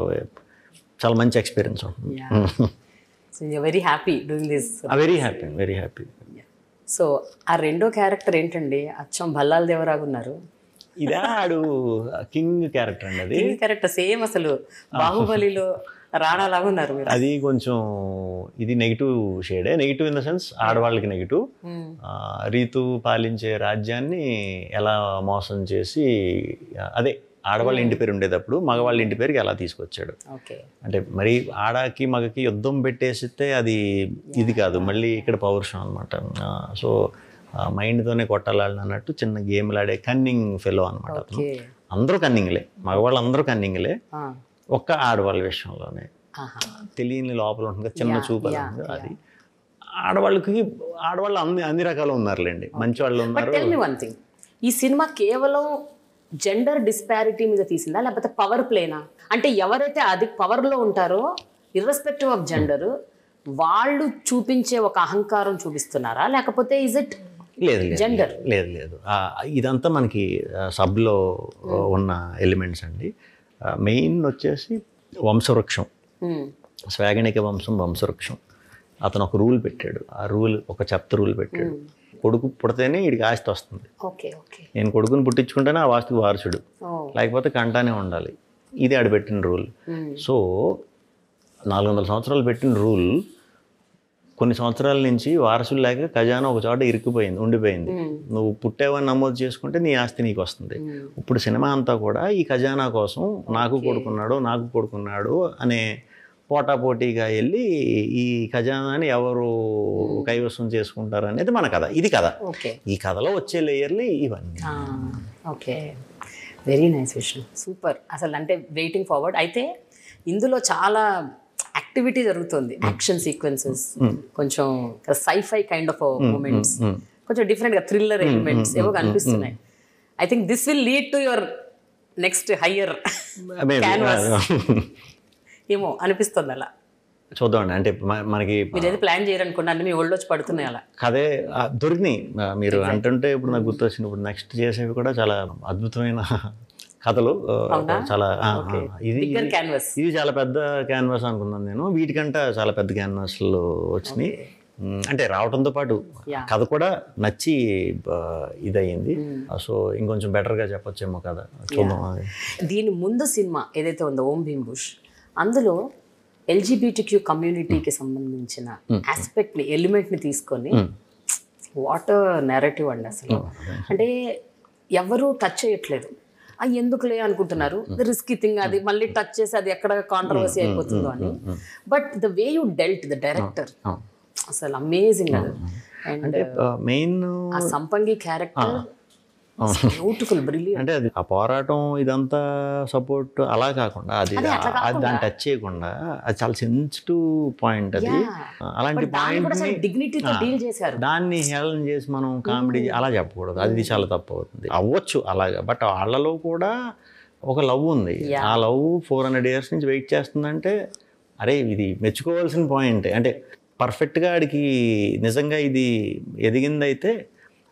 చాలా మంచి ఎక్స్పీరియన్స్ ఉంటుంది. Very happy doing this. Very happy. So ఆ రెండో క్యారెక్టర్ ఏంటండి? అచ్చం భల్లాల దేవరాగా ఉన్నారు. ఇదా ఆడు కింగ్ క్యారెక్టర్ అండి. అది క్యారెక్టర్ సేమ్ అసలు బాహుబలిలో రాణా లాగా ఉన్నారు మీరు. అది కొంచెం ఇది నెగిటివ్ షేడే. నెగిటివ్ ఇన్ ద సెన్స్ ఆడవాళ్ళకి నెగిటివ్. రీతు పాలించే రాజ్యాన్ని ఎలా మోసం చేసి అదే ఆడవాళ్ళ ఇంటి పేరు ఉండేటప్పుడు మగవాళ్ళ ఇంటి పేరుకి ఎలా తీసుకొచ్చాడు. అంటే మరి ఆడకి మగకి యుద్ధం పెట్టేసితే అది ఇది కాదు, మళ్ళీ ఇక్కడ పౌరుషం అనమాట. సో మైండ్తోనే కొట్టాలని అన్నట్టు చిన్న గేమ్లు ఆడే కన్నింగ్ ఫెలో అనమాట అతను. అందరూ కన్నింగ్లే, మగవాళ్ళు అందరూ కన్నింగ్లే, ఒక్క ఆడవాళ్ళ విషయంలోనే తెలియని లోపల ఉంటుంది చిన్న చూపు. అది ఆడవాళ్ళు అన్ని రకాలు ఉన్నారులేండి, మంచి వాళ్ళు ఉన్నారు. ఈ సినిమా కేవలం జెండర్ డిస్పారిటీ మీద తీసిందా లేకపోతే పవర్ ప్లేనా? అంటే ఎవరైతే అది పవర్లో ఉంటారో ఇర్రెస్పెక్టివ్ ఆఫ్ జెండర్ వాళ్ళు చూపించే ఒక అహంకారం చూపిస్తున్నారా లేకపోతే ఇజ్ ఇట్ జెండర్? లేదు, ఇదంతా మనకి సబ్లో ఉన్న ఎలిమెంట్స్ అండి. మెయిన్ వచ్చేసి వంశవృక్షం, స్వాగణిక వంశవృక్షం. అతను ఒక రూల్ పెట్టాడు. ఆ రూల్ ఒక చెప్త రూల్ పెట్టాడు. కొడుకు పుడితేనే వీడికి ఆస్తి వస్తుంది. నేను కొడుకుని పుట్టించుకుంటేనే ఆ వాస్తుకు వారసుడు, లేకపోతే కంటానే ఉండాలి. ఇది ఆడు పెట్టిన రూల్. సో 400 సంవత్సరాలు పెట్టిన రూల్ కొన్ని సంవత్సరాల నుంచి వారసులు లేక ఖజానా ఒక చోట ఉండిపోయింది. నువ్వు పుట్టావని నమోదు చేసుకుంటే నీ ఆస్తి నీకు వస్తుంది. ఇప్పుడు సినిమా అంతా కూడా ఈ ఖజానా కోసం నాకు కొడుకున్నాడు అనే పోటాపోటీగా వెళ్ళి ఈ ఖజానాని ఎవరు కైవసం చేసుకుంటారు అనేది మన కథ. ఇది కథ. ఈ కథలో వచ్చే లేయర్లు ఇవన్నీ. ఓకే, వెరీ నైస్ విషయం, సూపర్. అసలు అంటే వెయిటింగ్ ఫార్వర్డ్. అయితే ఇందులో చాలా యాక్టివిటీ జరుగుతుంది, యాక్షన్ సీక్వెన్సెస్, కొంచెం సైఫై కైండ్ ఆఫ్ మూమెంట్స్, కొంచెం డిఫరెంట్గా థ్రిల్లర్ ఎలిమెంట్స్ ఏవో కనిపిస్తున్నాయి. I think this will lead to your next higher canvas ఏమో అనిపిస్తుంది. అలా చూద్దామండి. అంటే మనకి మీరు ఏది ప్లాన్ చేయరనుకోండి, అన్ని మీ ఒళ్ళు వచ్చి పడుతున్నాయి. అలా కదే దొరికినాయి మీరు అంటుంటే ఇప్పుడు నాకు గుర్తొచ్చింది. ఇప్పుడు నెక్స్ట్ చేసేవి కూడా చాలా అద్భుతమైన కథలు. చాలా ఇది చాలా పెద్ద క్యాన్వాస్ అనుకున్నాను నేను. వీటికంటే చాలా పెద్ద క్యాన్వాస్లు వచ్చినాయి. అంటే రావడంతో పాటు కథ కూడా నచ్చి ఇదయ్యింది. సో ఇంకొంచెం బెటర్గా చెప్పొచ్చేమో కథ. చూద్దాం. దీని ముందు సినిమా ఏదైతే ఉందో ఓం భీమ్ బుష్, అందులో LGBTQ కమ్యూనిటీకి సంబంధించిన ఆస్పెక్ట్ని ఎలిమెంట్ని తీసుకొని వాట్ నెరేటివ్ అండి అసలు. అంటే ఎవరు టచ్ చేయట్లేదు. ఎందుకులే అనుకుంటున్నారు, రిస్కీ థింగ్, అది మళ్ళీ టచ్ చేసి అది ఎక్కడ కాంట్రవర్సీ అయిపోతుందో అని. But the way you dwelt the director అసలు అమేజింగ్. అది అండ్ మెయిన్ ఆ సంపంగి క్యారెక్టర్ బ్యూటిఫుల్, బ్రిలియంట్. అంటే అది ఆ పోరాటం ఇదంతా సపోర్ట్ అలా కాకుండా అది దాన్ని టచ్ చేయకుండా అది చాలా సెన్సిటివ్ పాయింట్. అది అలాంటి పాయింట్ దాన్ని హేళన చేసి మనం కామెడీ అలా చెప్పకూడదు. అది చాలా తప్పు అవుతుంది. అవ్వచ్చు అలాగా, బట్ వాళ్ళలో కూడా ఒక లవ్ ఉంది. ఆ లవ్ 400 years నుంచి వెయిట్ చేస్తుందంటే అరే ఇది మెచ్చుకోవాల్సిన పాయింట్. అంటే పర్ఫెక్ట్గా ఆడికి నిజంగా ఇది ఎదిగిందైతే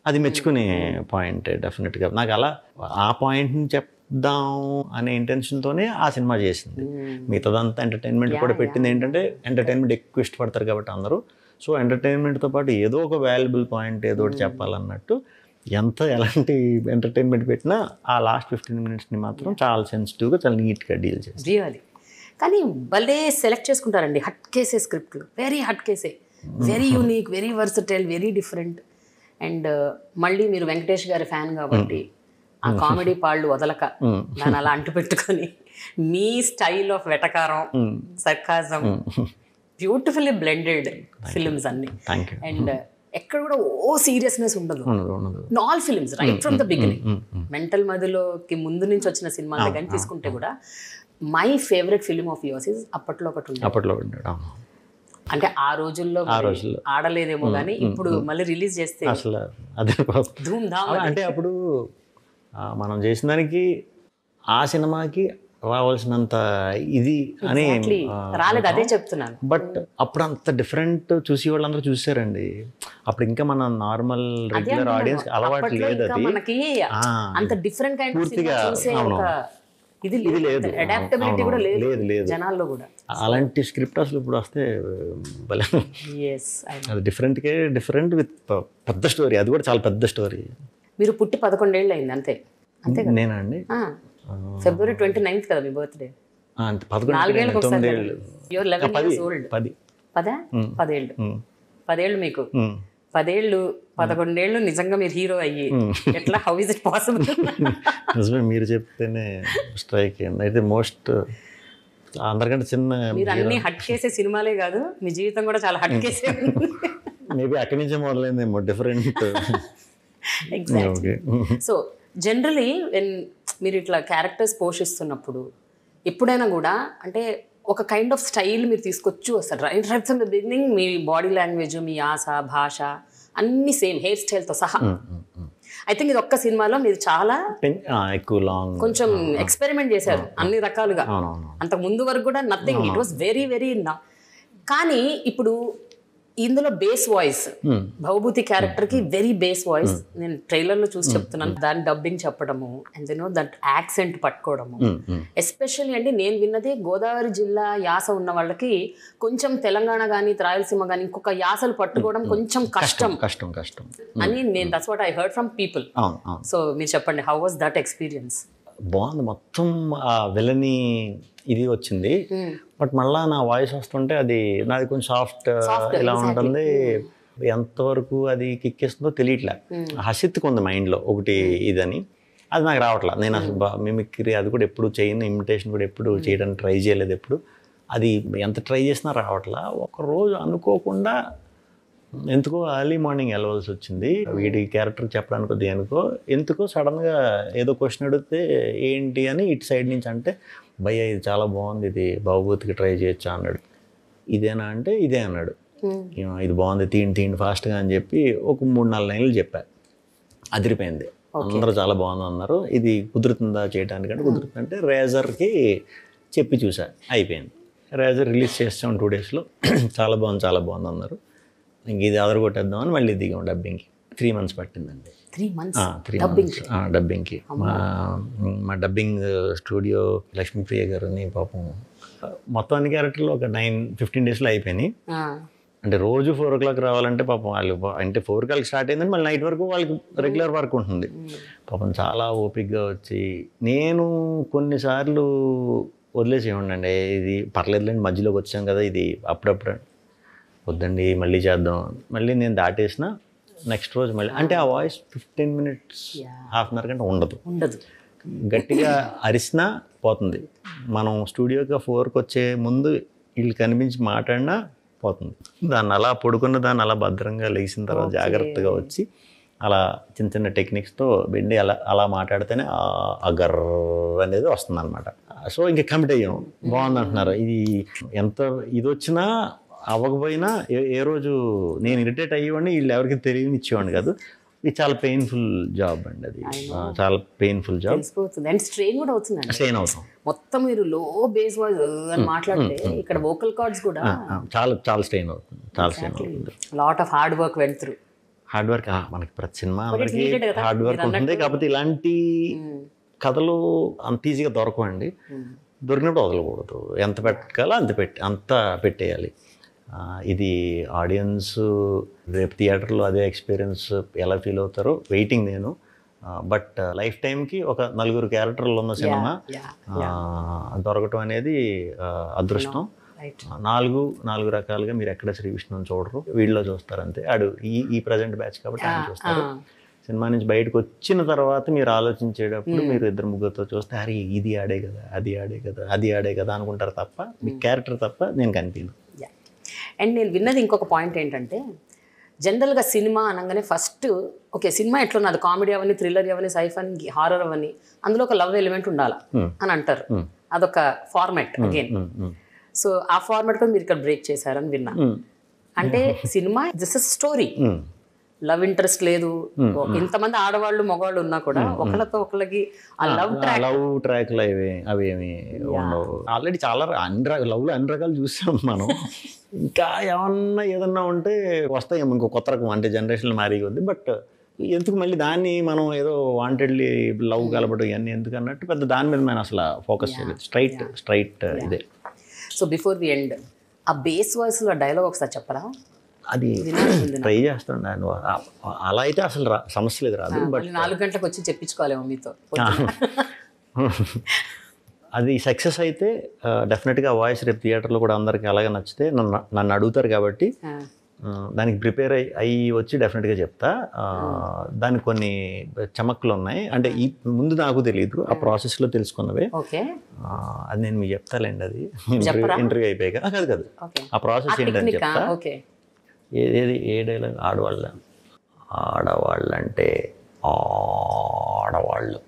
అది మెచ్చుకునే పాయింట్ డెఫినెట్గా. నాకు అలా ఆ పాయింట్ని చెప్దాం అనే ఇంటెన్షన్తోనే ఆ సినిమా చేసింది. మిగతాదంతా ఎంటర్టైన్మెంట్ కూడా పెట్టింది. ఏంటంటే ఎంటర్టైన్మెంట్ ఎక్కువ ఇష్టపడతారు కాబట్టి అందరూ. సో ఎంటర్టైన్మెంట్తో పాటు ఏదో ఒక వాల్యుబుల్ పాయింట్ ఏదో ఒకటి చెప్పాలన్నట్టు ఎలాంటి ఎంటర్టైన్మెంట్ పెట్టినా ఆ లాస్ట్ 15 minutesని మాత్రం చాలా సెన్సిటివ్గా చాలా నీట్గా డీల్ చేసి. కానీ భలే సెలెక్ట్ చేసుకుంటారండి హట్ కేసే స్క్రిప్ట్లు. వెరీ హట్ కేసే, very unique, very versatile, very different. And మళ్ళీ మీరు వెంకటేష్ గారి ఫ్యాన్ కాబట్టి ఆ కామెడీ పాళ్ళు వదలక దాన్ని అలా అంటు పెట్టుకొని మీ స్టైల్ ఆఫ్ వెటకారం, సర్కాజం, బ్యూటిఫుల్లీ బ్లెండెడ్ ఫిల్మ్స్ అన్ని. అండ్ ఎక్కడ కూడా సీరియస్నెస్ ఉండదు. All films right from the beginning, mental మదిలోకి ముందు నుంచి వచ్చిన సినిమాలు కానీ తీసుకుంటే కూడా my favourite film of yours is అప్పట్లో ఒకటి ఉంది. అంటే ఆ రోజుల్లో ఆడలేదేమో కానీ ఇప్పుడు మళ్ళీ రిలీజ్ చేస్తే అసలు అదే ధూమ్ ధామ్. అంటే అప్పుడు మనం చేసిన దానికి ఆ సినిమాకి రావాల్సినంత ఇది అని రాలేదు, అదే చెప్తున్నాను. బట్ అప్పుడు అంత డిఫరెంట్ చూసి వాళ్ళందరూ చూసారండి. అప్పుడు ఇంకా మన నార్మల్ రెగ్యులర్ ఆడియన్స్ అలవాటు లేదు, అది మనకి అంత డిఫరెంట్ కైండ్ పూర్తిగా ఇది లేదు, అడాప్టబిలిటీ కూడా లేదు జనాల్లో కూడా. అలాంటి స్క్రిప్ట్ అసలు ఇప్పుడు వస్తే అది డిఫరెంట్ విత్ పెద్ద స్టోరీ, అది కూడా చాలా పెద్ద స్టోరీ. మీరు పుట్టి 11 ఏళ్ళు అయింది అంతే? అంతే కదా? నేనా అండి? February 29th కదా మీ బర్త్డే? 10 ఏళ్ళు. 10 ఏళ్ళు మీకు. 10 ఏళ్ళు 11 ఏళ్ళు నిజంగా మీరు హీరో అయ్యి ఎట్లా, హౌ ఇస్ ఇట్ పాసిబుల్? నిజమే, మీరు చెప్తేనే స్ట్రైక్ అయింది. అయితే మోస్ట్ అందరికంటే చిన్న, మీరు అన్ని హట్ చేసే సినిమాలే కాదు, మీ జీవితం కూడా చాలా హట్ చేసే. మేబీ అక్కడి నుంచే మొదలైందేమో డిఫరెంట్. ఎగ్జాక్ట్లీ. సో జనరలీ మీరు ఇట్లా క్యారెక్టర్స్ పోషిస్తున్నప్పుడు ఎప్పుడైనా కూడా అంటే ఒక కైండ్ ఆఫ్ స్టైల్ మీరు తీసుకొచ్చు వస్తారు రైట్ ఫ్రమ్ ద బిగినింగ్. మీ బాడీ లాంగ్వేజ్, మీ యాస, భాష అన్ని సేమ్, హెయిర్ స్టైల్తో సహా. ఐ థింక్ ఇది ఒక్క సినిమాలో మీరు చాలా ఎక్కువ లాంగ్ కొంచెం ఎక్స్పెరిమెంట్ చేశారు అన్ని రకాలుగా. అంతకు ముందు వరకు కూడా nothing, it was very very. కానీ ఇప్పుడు ఇందులో బేస్ వాయిస్, భవభూతి క్యారెక్టర్ కి వెరీ బేస్ వాయిస్. నేను ట్రైలర్ లో చూసి చెప్తున్నాను, దాని డబ్బింగ్ చెప్పడము అండ్ దట్ యాక్సెంట్ పట్టుకోవడము. ఎస్పెషల్లీ అండి నేను విన్నది గోదావరి జిల్లా యాస ఉన్న వాళ్ళకి కొంచెం తెలంగాణ కానీ రాయలసీమ కానీ ఇంకొక యాసలు పట్టుకోవడం కొంచెం కష్టం అని నేను, that's what I heard from people. So మీరు చెప్పండి, హౌ వాస్ దట్ ఎక్స్పీరియన్స్? బాగుంది, మొత్తం ఆ విలని ఇది వచ్చింది. బట్ మళ్ళీ నా వాయిస్ వస్తుంటే అది నాది కొంచెం సాఫ్ట్ ఇలా ఉంటుంది. ఎంతవరకు అది కిక్కిస్తుందో తెలియట్లే. హసిత్కి ఉంది మైండ్లో ఒకటి ఇదని, అది నాకు రావట్లేదు. నేను అసలు మిమిక్రీ అది కూడా ఎప్పుడు చేయను, ఇమిటేషన్ కూడా ఎప్పుడు చేయడానికి ట్రై చేయలేదు ఎప్పుడు. అది ఎంత ట్రై చేసినా రావట్లా. ఒకరోజు అనుకోకుండా ఎందుకో ఎర్లీ మార్నింగ్ వెళ్ళవలసి వచ్చింది. వీడి క్యారెక్టర్ చెప్పడానికి దేనికో ఎందుకో సడన్గా ఏదో క్వశ్చన్ అడిగితే ఏంటి అని ఇటు సైడ్ నుంచి అంటే, భయ్య ఇది చాలా బాగుంది, ఇది భవభూతికి ట్రై చేయొచ్చా అన్నాడు. ఇదేనా అంటే ఇదే అన్నాడు. ఇది బాగుంది, తీయండి ఫాస్ట్గా అని చెప్పి ఒక 3-4 లైన్లు చెప్పా. అదిరిపోయింది, అందరూ చాలా బాగుంది అన్నారు. ఇది కుదురుతుందా చేయడానికంటే, కుదురుతుందంటే రేజర్కి చెప్పి చూసా, అయిపోయింది. రేజర్ రిలీజ్ చేస్తాం 2 daysలో. చాలా బాగుంది అన్నారు. ఇంక ఇది అదరగొట్టేద్దామని మళ్ళీ దిగాం డబ్బింగ్కి. 3 months పట్టిందండి. 3 months డబ్బింగ్కి. మా డబ్బింగ్ స్టూడియో లక్ష్మీప్రియ గారుని పాపం మొత్తం అన్ని క్యారెక్టర్లు ఒక 9-15 daysలో అయిపోయినాయి. అంటే రోజు 4 o'clock రావాలంటే పాపం వాళ్ళు, అంటే 4 స్టార్ట్ అయిందని మళ్ళీ నైట్ వరకు వాళ్ళకి రెగ్యులర్ వర్క్ ఉంటుంది. పాపం చాలా ఓపిక్గా వచ్చి, నేను కొన్నిసార్లు వదిలేసేయండి, ఇది పర్లేదులేండి మధ్యలోకి వచ్చాం కదా, ఇది అప్పుడప్పుడు వద్దండి మళ్ళీ చేద్దాం. మళ్ళీ నేను దాటేసిన నెక్స్ట్ రోజు మళ్ళీ, అంటే ఆ వాయిస్ 15 minutes, ½ an hour కంటే ఉండదు. గట్టిగా అరిసినా పోతుంది. మనం స్టూడియోకి 4కి వచ్చే ముందు వీళ్ళు కనిపించి మాట్లాడినా పోతుంది. దాన్ని అలా పడుకున్న దాన్ని అలా భద్రంగా లేచిన తర్వాత జాగ్రత్తగా వచ్చి అలా చిన్న టెక్నిక్స్తో బెండి అలా మాట్లాడితేనే ఆ గర్ర అనేది వస్తుంది అనమాట. సో ఇంకా కమిట్ అయ్యాం. బాగుంది అంటున్నారు. ఇది ఎంత ఇది వచ్చినా అవ్వకపోయినా ఏ రోజు నేను ఇరిటేట్ అయ్యేవాడిని, వీళ్ళు ఎవరికి తెలియని ఇచ్చేవాడిని కాదు. ఇది చాలా పెయిన్ఫుల్ జాబ్ అండి, అది చాలా పెయిన్ఫుల్ జాబ్. స్ట్రెయిన్ కూడా అవుతుంది, స్ట్రెయిన్ అవుతాం. మొత్తం మీరు లో బేస్ వాయిస్ అని మాట్లాడితే ఇక్కడ వోకల్ కార్డ్స్ కూడా చాలా స్ట్రెయిన్ అవుతుంది. Lot of hard work went through. Hard work మనకి ప్రతి సినిమా అందరికీ హార్డ్ వర్క్ ఉంటుంది. కాకపోతే ఇలాంటి కథలు అంత ఈజీగా దొరకవండి. దొరికినప్పుడు వదలకూడదు, ఎంత పెట్టాలో అంత పెట్టేయాలి. ఇది ఆడియన్స్ రేపు థియేటర్లో అదే ఎక్స్పీరియన్స్ ఎలా ఫీల్ అవుతారో వెయిటింగ్ నేను. బట్ లైఫ్ టైంకి ఒక 4 క్యారెక్టర్లు ఉన్న సినిమా దొరకటం అనేది అదృష్టం. 4 రకాలుగా మీరు ఎక్కడ శ్రీవిష్ణుని చూడరు, వీళ్ళలో చూస్తారు అంతే. ఈ ప్రజెంట్ బ్యాచ్ కాబట్టి ఆయన చూస్తారు. సినిమా నుంచి బయటకు వచ్చిన తర్వాత మీరు ఆలోచించేటప్పుడు మీరు 2-3తో చూస్తే అరే ఇది ఆడే కదా, అది ఆడే కదా అనుకుంటారు తప్ప మీ క్యారెక్టర్ తప్ప నేను కనిపించను. అండ్ నేను విన్నది ఇంకొక పాయింట్ ఏంటంటే, జనరల్గా సినిమా అనగానే ఫస్ట్ ఓకే సినిమా ఎట్లున్నా, అది కామెడీ అవని, థ్రిల్లర్ అవని, సైఫ్ అని, హారర్ అవని, అందులో ఒక లవ్ ఎలిమెంట్ ఉండాలా అని అంటారు. అదొక ఫార్మాట్ అగైన్. సో ఆ ఫార్మాట్ కూడా మీరు ఇక్కడ బ్రేక్ చేశారని విన్నా. అంటే cinema just story, love interest లేదు. ఇంతమంది ఆడవాళ్ళు మగవాళ్ళు ఉన్నా కూడా ఒకళ్ళతో ఒకళ్ళకి ఆ లవ్ ట్రాక్లు అవి ఏమి ఉండవు. ఆల్రెడీ చాలా లవ్లో అన్ని రకాలు చూసాం మనం. ఇంకా ఏదన్నా ఉంటే వస్తాయి ఇంకో కొత్త రకం, అంటే జనరేషన్ మారి కొద్ది. బట్ ఎందుకు మళ్ళీ దాన్ని మనం ఏదో వాంటెడ్లీ లవ్ కలపడం ఇవన్నీ ఎందుకు అన్నట్టు పెద్ద దాని మీద మనం అసలు ఫోకస్ చేయలేదు. స్ట్రైట్ ఇదే. సో బిఫోర్ ది ఎండ్ ఆ బేస్ వాయిస్లో డైలాగ్ ఒకసారి చెప్పరా? అది ట్రై చేస్తాను. అలా అయితే అసలు సమస్య లేదు, రాదు. బట్ 4 గంటలకు వచ్చి చెప్పించుకోవాలేమో మీతో. అది సక్సెస్ అయితే డెఫినెట్గా ఆ వాయిస్ రేపు థియేటర్లో కూడా అందరికీ అలాగే నచ్చితే నన్ను అడుగుతారు కాబట్టి దానికి ప్రిపేర్ అయ్యి వచ్చి డెఫినెట్గా చెప్తా. దానికి కొన్ని చమక్కులు ఉన్నాయి, అంటే ఈ ముందు నాకు తెలియదు, ఆ ప్రాసెస్లో తెలుసుకున్నవే. అది నేను మీకు చెప్తాలేండి, అది ఇంటర్వ్యూ అయిపోయాక. కాదు ఆ ప్రాసెస్ ఏంటని చెప్తా. ఏ డైలాగ్? ఆడవాళ్ళంటే ఆడవాళ్ళు,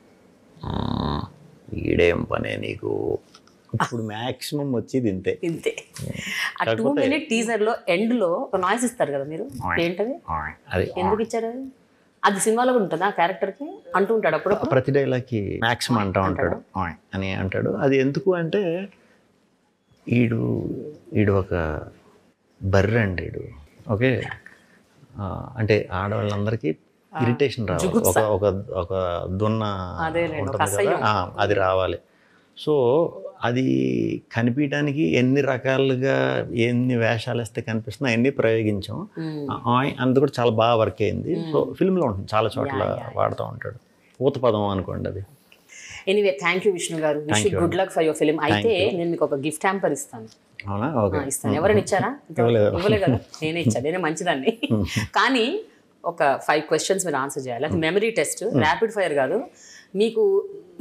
ఈడేం పనే నీకు. ఇప్పుడు మ్యాక్సిమం వచ్చేది ఇంతే. ఆ 2 minute టీజర్ లో ఎండ్ లో ఒక నాయిస్ ఇస్తారు కదా మీరు, ఏంటది? అది ఎందుకు ఇచ్చారు? అది సినిమాలో ఉంటుందా క్యారెక్టర్ కి? అంటూ ఉంటాడు అప్పుడు ప్రతి డైలాగ్కి మ్యాక్సిమం ఉంటాడు అని అంటాడు. అది ఎందుకు అంటే ఈడు ఒక బర్రె అండి ఈడు. ఓకే, అంటే ఆడవాళ్ళందరికీ ఇరిటేషన్ రావాలి, ఒక దున్న ఉంటుంది కదా, అది రావాలి. సో అది కనిపించడానికి ఎన్ని రకాలుగా ఎన్ని వేషాలు వేస్తే కనిపిస్తున్నా అన్నీ ప్రయోగించాం. అందు కూడా చాలా బాగా వర్క్ అయింది. సో ఫిల్మ్లో ఉంటుంది, చాలా చోట్ల వాడుతూ ఉంటాడు. పూత పదం అనుకోండి అది. ఎనీవే, థ్యాంక్ యూ విష్ణు గారు. Wish you good luck for your film. అయితే నేను మీకు ఒక గిఫ్ట్ హ్యాంపర్ ఇస్తాను. అవునా? ఓకే, ఇస్తాను. ఎవరైనా ఇచ్చారా? ఇవ్వలే కదా, నేనే ఇచ్చాను. నేనే మంచిదాన్ని. కానీ ఒక 5 questions మీరు ఆన్సర్ చేయాలి. అది మెమరీ టెస్ట్, ర్యాపిడ్ ఫైర్ కాదు. మీకు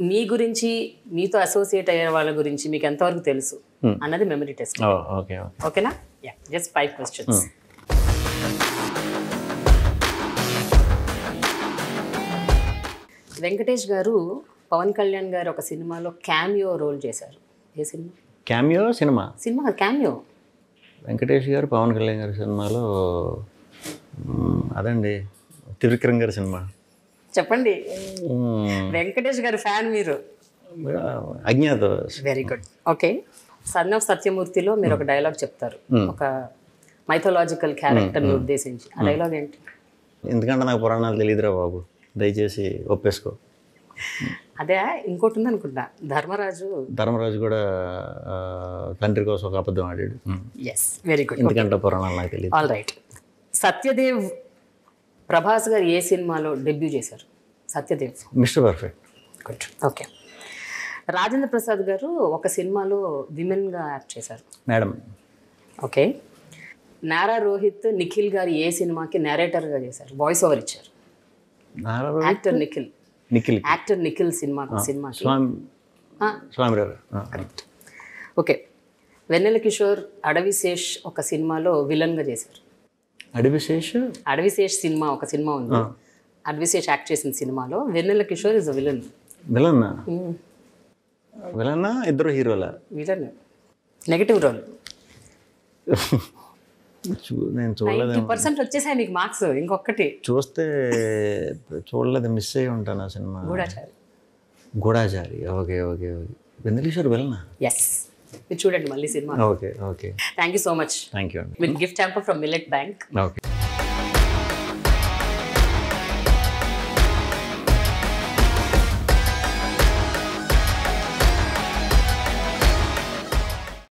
మీ గురించి, మీతో అసోసియేట్ అయ్యే వాళ్ళ గురించి మీకు ఎంతవరకు తెలుసు అన్నది మెమరీ టెస్ట్. ఓకేనా? Just 5 questions. వెంకటేష్ గారు పవన్ కళ్యాణ్ గారు ఒక సినిమాలో క్యామియో రోల్ చేశారు. ఏ సినిమా? క్యామియో సినిమా క్యామియో. వెంకటేష్ గారు పవన్ కళ్యాణ్ గారి సినిమాలో అదండి, త్రివిక్రమ్ గారి సినిమా. చెప్పండి. వెంకటేష్ గారి ఫ్యాన్ మీరు. అజ్ఞాత. Very good. Okay, son of సత్యమూర్తిలో మీరు ఒక డైలాగ్ చెప్తారు, ఒక మైథలాజికల్ క్యారెక్టర్ని ఉద్దేశించి. ఆ డైలాగ్ ఏంటి? ఎందుకంటే నాకు పురాణాలు తెలియదురా బాబు, దయచేసి ఒప్పేసుకో. అదే, ఇంకోటి ఉంది అనుకుంటా, ధర్మరాజు కూడా తండ్రి కోసం ఒక అబద్ధం ఆడాడు. Yes, very good. ఎందుకంటే పురాణాలు నాకు తెలియదు. All right. సత్యదేవ్ ప్రభాస్ గారు ఏ సినిమాలో డెబ్యూ చేశారు? Satyadev. Mister perfect. Good. Okay. Rajendra Prasad గారు ఒక సినిమాలో విమెన్గా యాక్ట్ చేశారు. మేడం. ఓకే. నారా రోహిత్ నిఖిల్ గారు ఏ సినిమాకి నేరేటర్గా చేశారు, వాయిస్ ఓవర్ ఇచ్చారు? యాక్టర్ నిఖిల్ సినిమాకి స్వామిరావు. కరెక్ట్. ఓకే. వెన్నెల కిషోర్ అడవిశేష్ ఒక సినిమాలో విలన్గా చేశారు. అడవిశేష్ సినిమా ఒక సినిమా ఉంది, అడవిశేష్ యాక్ట్ చేసిన సినిమాలో వెన్నెల కిషోర్ ఇస్ అ విలన్. విలన్నా? ఇద్దరు హీరోలా? Villain, negative role. నేను చూడలేదు. 90% వచ్చేసాయి మీకు మార్క్స్. ఇంకొకటి చూస్తే చూడలేదు, మిస్ అయ్యి ఉంటాను ఆ సినిమా. గూఢాచారి. ఓకే. వెన్నెల కిషోర్ విలనా? ఎస్, మీరు చూడండి మళ్ళీ cinema. Okay. Thank you so much. Thank you. With gift hamper from millet bank. Okay.